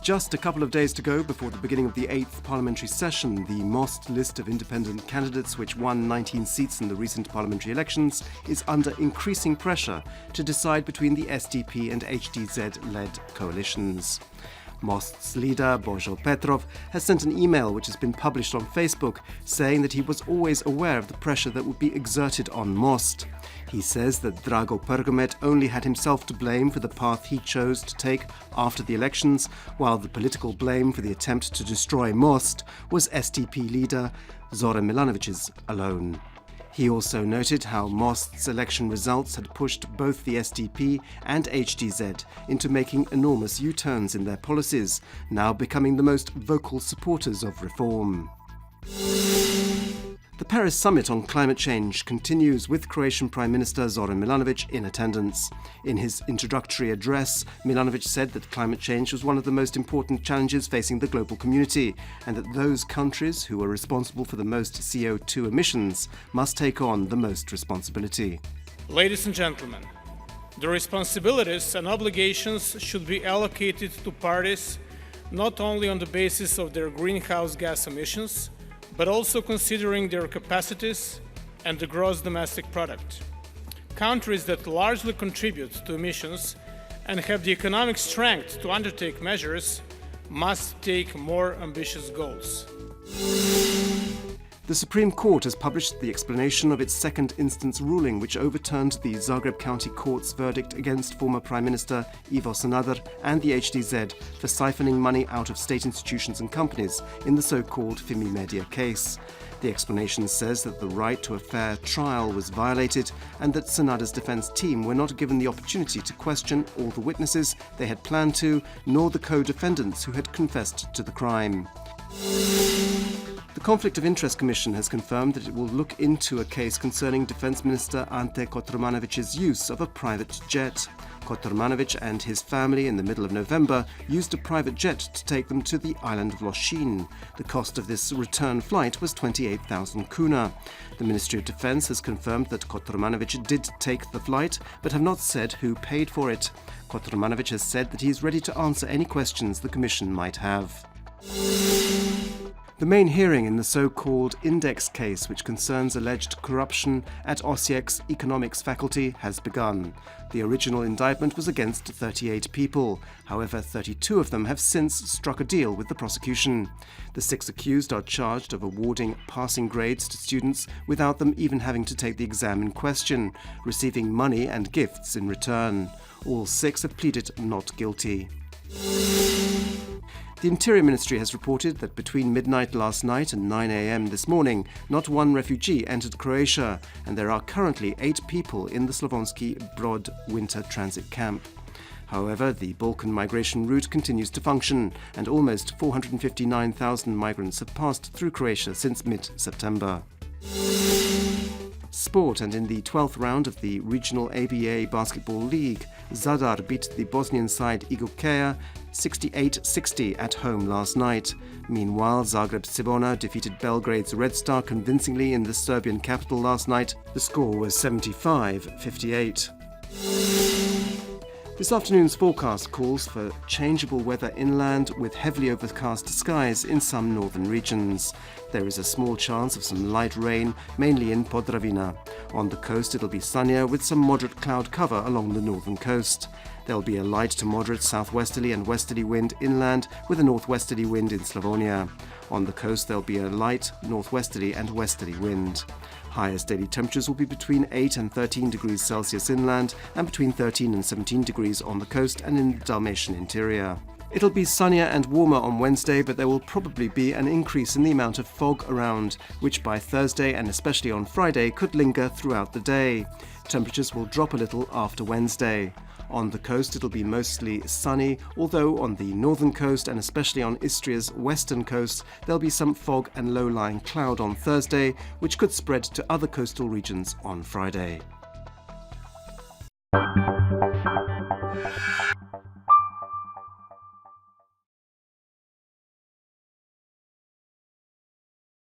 just a couple of days to go before the beginning of the 8th parliamentary session, the MOST list of independent candidates, which won 19 seats in the recent parliamentary elections, is under increasing pressure to decide between the SDP and HDZ-led coalitions. MOST's leader, Božo Petrov, has sent an email which has been published on Facebook saying that he was always aware of the pressure that would be exerted on MOST. He says that Drago Pergomet only had himself to blame for the path he chose to take after the elections, while the political blame for the attempt to destroy MOST was SDP leader Zoran Milanovic's alone. He also noted how MOST's election results had pushed both the SDP and HDZ into making enormous U-turns in their policies, now becoming the most vocal supporters of reform. The Paris summit on climate change continues with Croatian Prime Minister Zoran Milanovic in attendance. In his introductory address, Milanovic said that climate change was one of the most important challenges facing the global community, and that those countries who are responsible for the most CO2 emissions must take on the most responsibility. Ladies and gentlemen, the responsibilities and obligations should be allocated to parties not only on the basis of their greenhouse gas emissions, but also considering their capacities and the gross domestic product. Countries that largely contribute to emissions and have the economic strength to undertake measures must take more ambitious goals. The Supreme Court has published the explanation of its second instance ruling which overturned the Zagreb County Court's verdict against former Prime Minister Ivo Sanader and the HDZ for siphoning money out of state institutions and companies in the so-called Fimi Media case. The explanation says that the right to a fair trial was violated and that Sanader's defence team were not given the opportunity to question all the witnesses they had planned to, nor the co-defendants who had confessed to the crime. The Conflict of Interest Commission has confirmed that it will look into a case concerning Defence Minister Ante Kotromanović's use of a private jet. Kotromanović and his family in the middle of November used a private jet to take them to the island of Lošinj. The cost of this return flight was 28,000 kuna. The Ministry of Defence has confirmed that Kotromanović did take the flight, but have not said who paid for it. Kotromanović has said that he is ready to answer any questions the Commission might have. The main hearing in the so-called Index case, which concerns alleged corruption at Osiek's economics faculty, has begun. The original indictment was against 38 people. However, 32 of them have since struck a deal with the prosecution. The 6 accused are charged of awarding passing grades to students without them even having to take the exam in question, receiving money and gifts in return. All 6 have pleaded not guilty. The Interior Ministry has reported that between midnight last night and 9 a.m. this morning, not one refugee entered Croatia, and there are currently 8 people in the Slavonski Brod winter transit camp. However, the Balkan migration route continues to function, and almost 459,000 migrants have passed through Croatia since mid-September. Sport, and in the 12th round of the regional ABA Basketball League, Zadar beat the Bosnian side Igokeja 68-60 at home last night. Meanwhile, Zagreb Cibona defeated Belgrade's Red Star convincingly in the Serbian capital last night. The score was 75-58. This afternoon's forecast calls for changeable weather inland with heavily overcast skies in some northern regions. There is a small chance of some light rain, mainly in Podravina. On the coast it'll be sunnier with some moderate cloud cover along the northern coast. There'll be a light to moderate southwesterly and westerly wind inland with a northwesterly wind in Slavonia. On the coast there'll be a light northwesterly and westerly wind. Highest daily temperatures will be between 8 and 13 degrees Celsius inland and between 13 and 17 degrees on the coast and in the Dalmatian interior. It'll be sunnier and warmer on Wednesday, but there will probably be an increase in the amount of fog around, which by Thursday and especially on Friday could linger throughout the day. Temperatures will drop a little after Wednesday. On the coast it'll be mostly sunny, although on the northern coast and especially on Istria's western coast there'll be some fog and low-lying cloud on Thursday, which could spread to other coastal regions on Friday.